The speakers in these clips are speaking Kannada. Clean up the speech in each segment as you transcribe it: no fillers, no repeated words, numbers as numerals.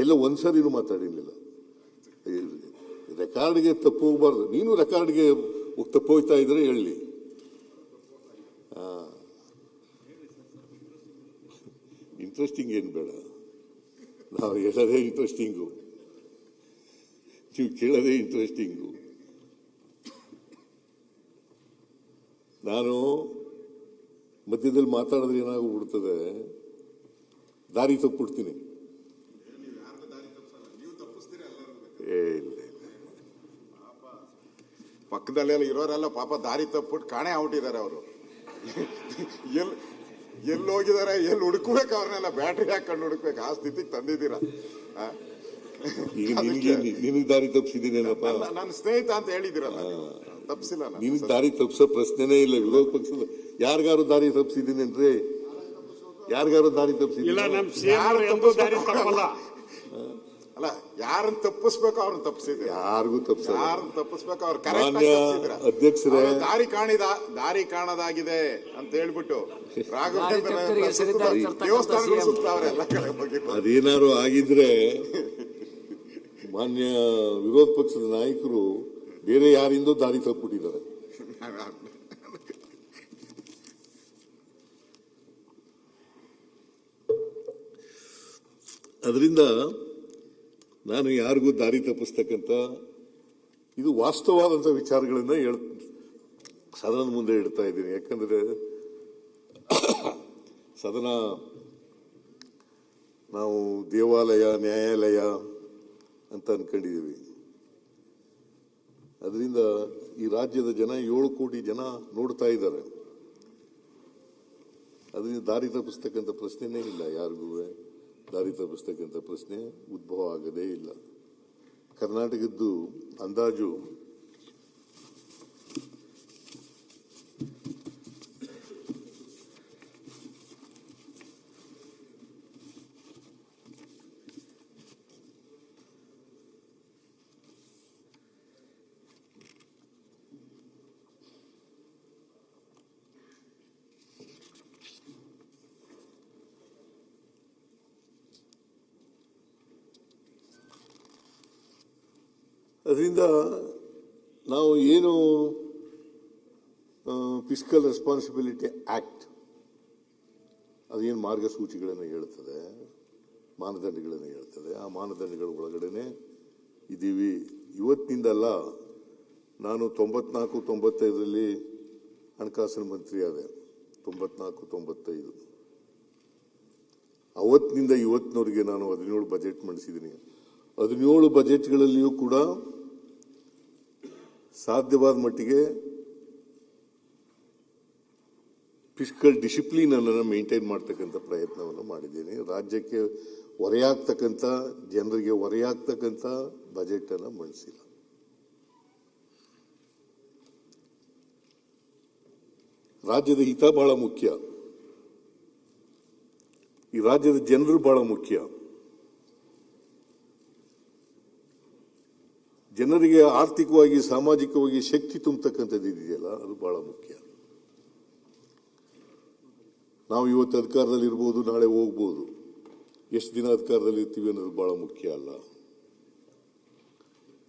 ಎಲ್ಲ ಒಂದ್ಸರಿನೂ ಮಾತಾಡಿರ್ಲಿಲ್ಲ. ರೆಕಾರ್ಡ್ಗೆ ತಪ್ಪು ಹೋಗ್ಬಾರ್ದು. ನೀನು ರೆಕಾರ್ಡ್ಗೆ ತಪ್ಪು ಹೋಗ್ತಾ ಇದ್ರೆ ಹೇಳಿ. ಇಂಟ್ರೆಸ್ಟಿಂಗ್ ಏನು ಬೇಡ, ನಾವು ಹೇಳೋದೇ ಇಂಟ್ರೆಸ್ಟಿಂಗು, ನೀವು ಕೇಳೋದೇ ಇಂಟ್ರೆಸ್ಟಿಂಗು. ನಾನು ಮಧ್ಯದಲ್ಲಿ ಮಾತಾಡಿದ್ರೆ ಏನಾಗ್ಬಿಡ್ತದೆ, ದಾರಿ ತಪ್ಪಿಬಿಡ್ತೀನಿ. ಇಲ್ಲ ಪಕ್ಕದಲ್ಲೆಲ್ಲ ಇರೋರೆಲ್ಲ ಪಾಪ ದಾರಿ ತಪ್ಪಿಬಿಟ್ಟು ಕಾಣೆ ಆಗ್ಬಿಟ್ಟಿದ್ದಾರೆ. ಅವರು ಎಲ್ಲಿ ಹೋಗಿದ್ದಾರೆ, ಎಲ್ಲಿ ಹುಡುಕ್ಬೇಕು, ಅವ್ರನ್ನೆಲ್ಲ ಬ್ಯಾಟ್ರಿ ಹಾಕೊಂಡು ಹುಡುಕ್ಬೇಕು, ಆ ಸ್ಥಿತಿಗೆ ತಂದಿದ್ದೀರಾ. ಈಗ ನಿನಗೆ ದಾರಿ ತಪ್ಪಿಸಿದ್ದೀನೇನಪ್ಪ? ನನ್ನ ಸ್ನೇಹಿತ ಅಂತ ಹೇಳಿದಿರಲ್ಲ, ತಪ್ಪಿಸಿಲ್ಲ. ನಿನಗೆ ದಾರಿ ತಪ್ಪಿಸೋ ಪ್ರಶ್ನೆನೇ ಇಲ್ಲ. ವಿರೋಧ ಪಕ್ಷದ ಯಾರಿಗಾರು ದಾರಿ ತಪ್ಪಿಸಿದ್ದೀನೇನ್ರಿ? ಯಾರಿಗಾರು ದಾರಿ ತಪ್ಪಿಸಿದ್ದೀನಿ? ಅಲ್ಲ, ಯಾರನ್ನ ತಪ್ಪಿಸ್ಬೇಕು ಅವ್ರನ್ನ ತಪ್ಪಿಸಿದ್ರೆ, ಯಾರಿಗೂ ತಪ್ಪಿಸ, ಯಾರನ್ನ ತಪ್ಪಿಸ್ಬೇಕು ಅವ್ರು ಅಧ್ಯಕ್ಷರೇ ದಾರಿ ಕಾಣದಾಗಿದೆ ಅಂತ ಹೇಳ್ಬಿಟ್ಟು ರಾಘವೇಂದ್ರ ದೇವಸ್ಥಾನಗಳು ಸುತ್ತಾವ್ರೆ ಎಲ್ಲ ಕಡೆ ಬಗ್ಗೆ. ಅದೇನಾದ್ರು ಆಗಿದ್ರೆ ಮಾನ್ಯ ವಿರೋಧ ಪಕ್ಷದ ನಾಯಕರು ಬೇರೆ ಯಾರಿಂದೋ ದಾರಿ ತಪ್ಪಿಬಿಟ್ಟಿದ್ದಾರೆ. ಅದರಿಂದ ನಾನು ಯಾರಿಗೂ ದಾರಿ ತಪ್ಪಿಸ್ತಕ್ಕಂಥ, ಇದು ವಾಸ್ತವವಾದಂಥ ವಿಚಾರಗಳನ್ನ ಸದನದ ಮುಂದೆ ಇಡ್ತಾ ಇದ್ದೀನಿ. ಯಾಕಂದ್ರೆ ಸದನ ನಾವು ದೇವಾಲಯ, ನ್ಯಾಯಾಲಯ ಅಂತ ಅನ್ಕೊಂಡಿದ್ದೀವಿ. ಅದರಿಂದ ಈ ರಾಜ್ಯದ ಜನ 7 ಕೋಟಿ ಜನ ನೋಡ್ತಾ ಇದ್ದಾರೆ. ಅದರಿಂದ ದಾರಿ ತಪ್ಪಿಸ್ತಕ್ಕಂಥ ಪ್ರಶ್ನೆನೇ ಇಲ್ಲ. ಯಾರಿಗೂ ದಾರಿ ತಪ್ಪಿಸ್ತಕ್ಕಂಥ ಪ್ರಶ್ನೆ ಉದ್ಭವ ಆಗದೇ ಇಲ್ಲ. ಕರ್ನಾಟಕದ್ದು ಅಂದಾಜು ಅದರಿಂದ ನಾವು ಏನು ಫಿಸ್ಕಲ್ ರೆಸ್ಪಾನ್ಸಿಬಿಲಿಟಿ ಆಕ್ಟ್ ಅದೇನು ಮಾರ್ಗಸೂಚಿಗಳನ್ನು ಹೇಳ್ತದೆ, ಮಾನದಂಡಗಳನ್ನು ಹೇಳ್ತದೆ, ಆ ಮಾನದಂಡಗಳ ಒಳಗಡೆ ಇದ್ದೀವಿ. ಇವತ್ತಿನಿಂದಲ್ಲ, ನಾನು 94-95ರಲ್ಲಿ ಹಣಕಾಸಿನ ಮಂತ್ರಿ ಆದೆ. 94-95 ಅವತ್ತಿನಿಂದ ಇವತ್ತಿನವರೆಗೆ ನಾನು 17 ಬಜೆಟ್ ಮಂಡಿಸಿದ್ದೀನಿ. 17 ಬಜೆಟ್ಗಳಲ್ಲಿಯೂ ಕೂಡ ಸಾಧ್ಯವಾದ ಮಟ್ಟಿಗೆ ಫಿಸ್ಕಲ್ ಡಿಸಿಪ್ಲಿನ್ ಅನ್ನು ಮೇಂಟೈನ್ ಮಾಡ್ತಕ್ಕಂಥ ಪ್ರಯತ್ನವನ್ನು ಮಾಡಿದ್ದೀನಿ. ರಾಜ್ಯಕ್ಕೆ ಹೊರೆಯಾಗ್ತಕ್ಕಂಥ, ಜನರಿಗೆ ಹೊರೆಯಾಗ್ತಕ್ಕಂಥ ಬಜೆಟ್ ಅನ್ನು ಮಂಡಿಸಿಲ್ಲ. ರಾಜ್ಯದ ಹಿತ ಬಹಳ ಮುಖ್ಯ, ಈ ರಾಜ್ಯದ ಜನರು ಬಹಳ ಮುಖ್ಯ. ಜನರಿಗೆ ಆರ್ಥಿಕವಾಗಿ, ಸಾಮಾಜಿಕವಾಗಿ ಶಕ್ತಿ ತುಂಬತಕ್ಕಂಥದ್ದು ಇದೆಯಲ್ಲ, ಅದು ಬಹಳ ಮುಖ್ಯ. ನಾವು ಇವತ್ತು ಅಧಿಕಾರದಲ್ಲಿ ಇರ್ಬೋದು, ನಾಳೆ ಹೋಗ್ಬೋದು. ಎಷ್ಟು ದಿನ ಅಧಿಕಾರದಲ್ಲಿ ಇರ್ತೀವಿ ಅನ್ನೋದು ಬಹಳ ಮುಖ್ಯ ಅಲ್ಲ.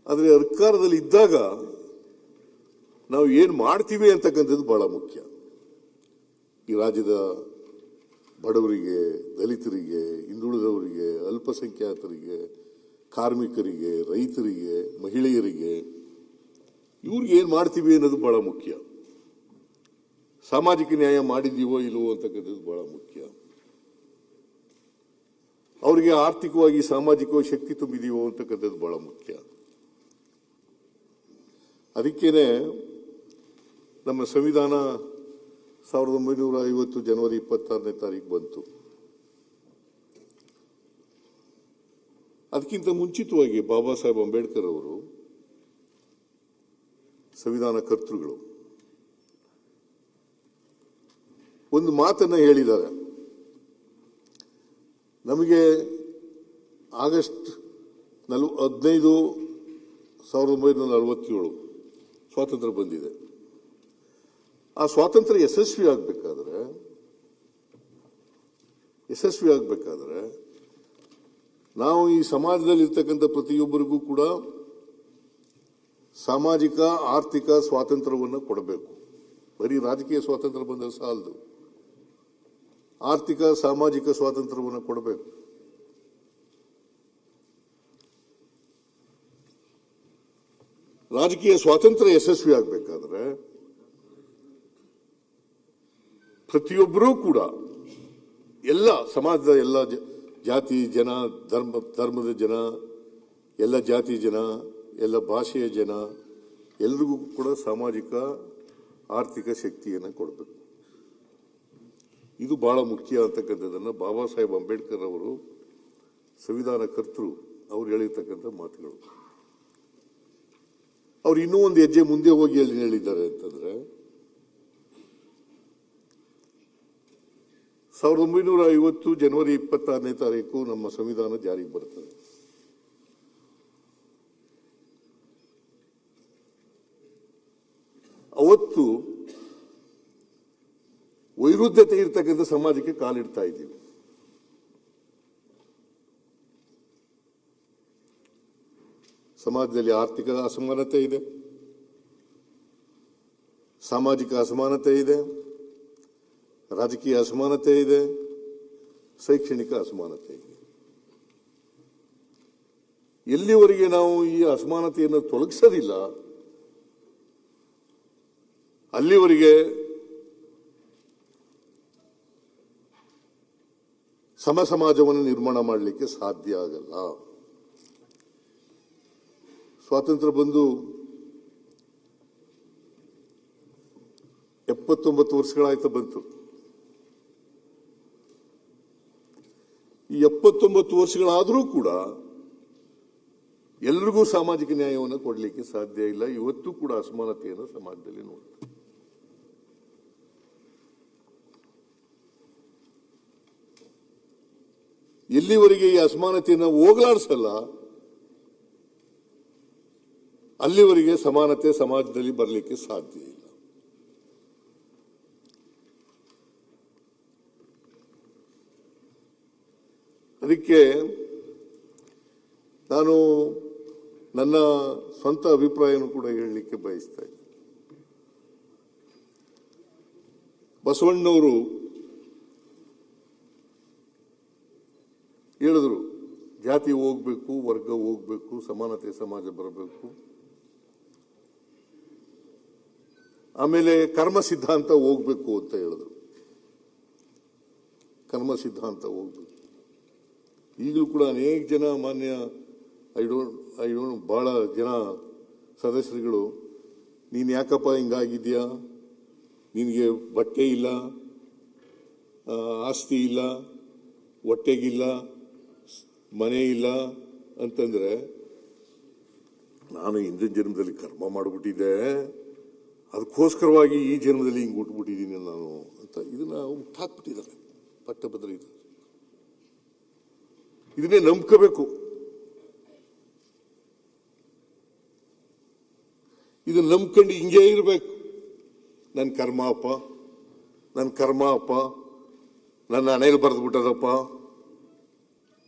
ಆದರೆ ಅಧಿಕಾರದಲ್ಲಿ ಇದ್ದಾಗ ನಾವು ಏನು ಮಾಡ್ತೀವಿ ಅಂತಕ್ಕಂಥದ್ದು ಬಹಳ ಮುಖ್ಯ. ಈ ರಾಜ್ಯದ ಬಡವರಿಗೆ, ದಲಿತರಿಗೆ, ಹಿಂದುಳಿದವರಿಗೆ, ಅಲ್ಪಸಂಖ್ಯಾತರಿಗೆ, ಕಾರ್ಮಿಕರಿಗೆ, ರೈತರಿಗೆ, ಮಹಿಳೆಯರಿಗೆ, ಇವ್ರಿಗೆ ಏನು ಮಾಡ್ತೀವಿ ಅನ್ನೋದು ಬಹಳ ಮುಖ್ಯ. ಸಾಮಾಜಿಕ ನ್ಯಾಯ ಮಾಡಿದೀವೋ ಇಲ್ವೋ ಅಂತಕ್ಕಂಥದ್ದು ಬಹಳ ಮುಖ್ಯ. ಅವರಿಗೆ ಆರ್ಥಿಕವಾಗಿ, ಸಾಮಾಜಿಕವಾಗಿ ಶಕ್ತಿ ತುಂಬಿದೀವೋ ಅಂತಕ್ಕಂಥದ್ದು ಬಹಳ ಮುಖ್ಯ. ಅದಕ್ಕೇನೆ ನಮ್ಮ ಸಂವಿಧಾನ 1950 ಜನವರಿ 26ನೇ ತಾರೀಕು ಬಂತು. ಅದಕ್ಕಿಂತ ಮುಂಚಿತವಾಗಿ ಬಾಬಾ ಸಾಹೇಬ್ ಅಂಬೇಡ್ಕರ್ ಅವರು, ಸಂವಿಧಾನ ಕರ್ತೃಗಳು, ಒಂದು ಮಾತನ್ನ ಹೇಳಿದ್ದಾರೆ. ನಮಗೆ ಆಗಸ್ಟ್ 15, 1947 ಸ್ವಾತಂತ್ರ್ಯ ಬಂದಿದೆ. ಆ ಸ್ವಾತಂತ್ರ್ಯ ಯಶಸ್ವಿ ಆಗಬೇಕಾದ್ರೆ ನಾವು ಈ ಸಮಾಜದಲ್ಲಿರ್ತಕ್ಕಂಥ ಪ್ರತಿಯೊಬ್ಬರಿಗೂ ಕೂಡ ಸಾಮಾಜಿಕ ಆರ್ಥಿಕ ಸ್ವಾತಂತ್ರ್ಯವನ್ನು ಕೊಡಬೇಕು. ಬರೀ ರಾಜಕೀಯ ಸ್ವಾತಂತ್ರ್ಯ ಬಂದರೆ ಸಾಲದು, ಆರ್ಥಿಕ ಸಾಮಾಜಿಕ ಸ್ವಾತಂತ್ರ್ಯವನ್ನು ಕೊಡಬೇಕು. ರಾಜಕೀಯ ಸ್ವಾತಂತ್ರ್ಯ ಯಶಸ್ವಿ ಆಗಬೇಕಾದ್ರೆ ಪ್ರತಿಯೊಬ್ಬರೂ ಕೂಡ ಎಲ್ಲ ಸಮಾಜದ ಎಲ್ಲ ಜಾತಿ ಜನ ಧರ್ಮದ ಜನ, ಎಲ್ಲ ಜಾತಿ ಜನ, ಎಲ್ಲ ಭಾಷೆಯ ಜನ, ಎಲ್ರಿಗೂ ಕೂಡ ಸಾಮಾಜಿಕ ಆರ್ಥಿಕ ಶಕ್ತಿಯನ್ನು ಕೊಡಬೇಕು. ಇದು ಬಹಳ ಮುಖ್ಯ ಅಂತಕ್ಕಂಥದ್ದನ್ನು ಬಾಬಾ ಸಾಹೇಬ್ ಅಂಬೇಡ್ಕರ್ ಅವರು ಸಂವಿಧಾನ ಕರ್ತೃ ಅವ್ರು ಹೇಳಿರ್ತಕ್ಕಂಥ ಮಾತುಗಳು. ಅವ್ರು ಇನ್ನೂ ಒಂದು ಹೆಜ್ಜೆ ಮುಂದೆ ಹೋಗಿ ಹೇಳಿದ್ದಾರೆ ಅಂತಂದ್ರೆ 1950 ಜನವರಿ 26ನೇ ತಾರೀಕು ನಮ್ಮ ಸಂವಿಧಾನ ಜಾರಿಗೆ ಬರ್ತದೆ. ಅವತ್ತು ವೈರುಧ್ಯತೆ ಇರ್ತಕ್ಕಂಥ ಸಮಾಜಕ್ಕೆ ಕಾಲಿಡ್ತಾ ಇದ್ದೀವಿ. ಸಮಾಜದಲ್ಲಿ ಆರ್ಥಿಕ ಅಸಮಾನತೆ ಇದೆ, ಸಾಮಾಜಿಕ ಅಸಮಾನತೆ ಇದೆ, ರಾಜಕೀಯ ಅಸಮಾನತೆ ಇದೆ, ಶೈಕ್ಷಣಿಕ ಅಸಮಾನತೆ ಇದೆ. ಎಲ್ಲಿವರೆಗೆ ನಾವು ಈ ಅಸಮಾನತೆಯನ್ನು ತೊಲಗಿಸೋದಿಲ್ಲ ಅಲ್ಲಿವರೆಗೆ ಸಮ ಸಮಾಜವನ್ನು ನಿರ್ಮಾಣ ಮಾಡಲಿಕ್ಕೆ ಸಾಧ್ಯ ಆಗಲ್ಲ. ಸ್ವಾತಂತ್ರ್ಯ ಬಂದು 79 ವರ್ಷಗಳಾಯ್ತು ಬಂತು. ಈ 79 ವರ್ಷಗಳಾದರೂ ಕೂಡ ಎಲ್ರಿಗೂ ಸಾಮಾಜಿಕ ನ್ಯಾಯವನ್ನು ಕೊಡಲಿಕ್ಕೆ ಸಾಧ್ಯ ಇಲ್ಲ. ಇವತ್ತು ಕೂಡ ಅಸಮಾನತೆಯನ್ನು ಸಮಾಜದಲ್ಲಿ ನೋಡ್ತೀವಿ. ಎಲ್ಲಿವರೆಗೆ ಈ ಅಸಮಾನತೆಯನ್ನು ಹೋಗಲಾಡಿಸಲ್ಲ ಅಲ್ಲಿವರೆಗೆ ಸಮಾನತೆ ಸಮಾಜದಲ್ಲಿ ಬರಲಿಕ್ಕೆ ಸಾಧ್ಯ ಇಲ್ಲ. ಅದಕ್ಕೆ ನಾನು ನನ್ನ ಸ್ವಂತ ಅಭಿಪ್ರಾಯವನ್ನು ಕೂಡ ಹೇಳಲಿಕ್ಕೆ ಬಯಸ್ತಾ ಇದ್ದೀನಿ. ಬಸವಣ್ಣವರು ಹೇಳಿದ್ರು, ಜಾತಿ ಹೋಗ್ಬೇಕು, ವರ್ಗ ಹೋಗ್ಬೇಕು, ಸಮಾನತೆ ಸಮಾಜ ಬರಬೇಕು. ಆಮೇಲೆ ಕರ್ಮ ಸಿದ್ಧಾಂತ ಹೋಗ್ಬೇಕು ಅಂತ ಹೇಳಿದ್ರು. ಕರ್ಮ ಸಿದ್ಧಾಂತ ಹೋಗ್ಬೇಕು. ಈಗಲೂ ಕೂಡ ಅನೇಕ ಜನ ಮಾನ್ಯ ಬಹಳ ಜನ ಸದಸ್ಯರುಗಳು, ನೀನು ಯಾಕಪ್ಪ ಹಿಂಗಾಗಿದ್ಯಾ, ನಿನಗೆ ಬಟ್ಟೆ ಇಲ್ಲ, ಆಸ್ತಿ ಇಲ್ಲ, ಹೊಟ್ಟೆಗಿಲ್ಲ, ಮನೆ ಇಲ್ಲ ಅಂತಂದ್ರೆ, ನಾನು ಹಿಂದಿನ ಜನ್ಮದಲ್ಲಿ ಕರ್ಮ ಮಾಡಿಬಿಟ್ಟಿದ್ದೆ, ಅದಕ್ಕೋಸ್ಕರವಾಗಿ ಈ ಜನ್ಮದಲ್ಲಿ ಹಿಂಗೆ ಹುಟ್ಟುಬಿಟ್ಟಿದ್ದೀನಿ ನಾನು ಅಂತ ಇದನ್ನ ಹುಟ್ಟಾಕ್ಬಿಟ್ಟಿದ್ದಾರೆ ಪಟ್ಟಭದ್ರ. ಇದನ್ನೇ ನಂಬ್ಕೋಬೇಕು. ಇದನ್ನ ನಂಬ್ಕೊಂಡು ಹಿಂಗೇ ಇರಬೇಕು. ನನ್ನ ಕರ್ಮ ಅಪ್ಪ, ನನ್ನ ಹಣೆಯಲ್ಲಿ ಬರೆದು ಬಿಟ್ಟದಪ್ಪ,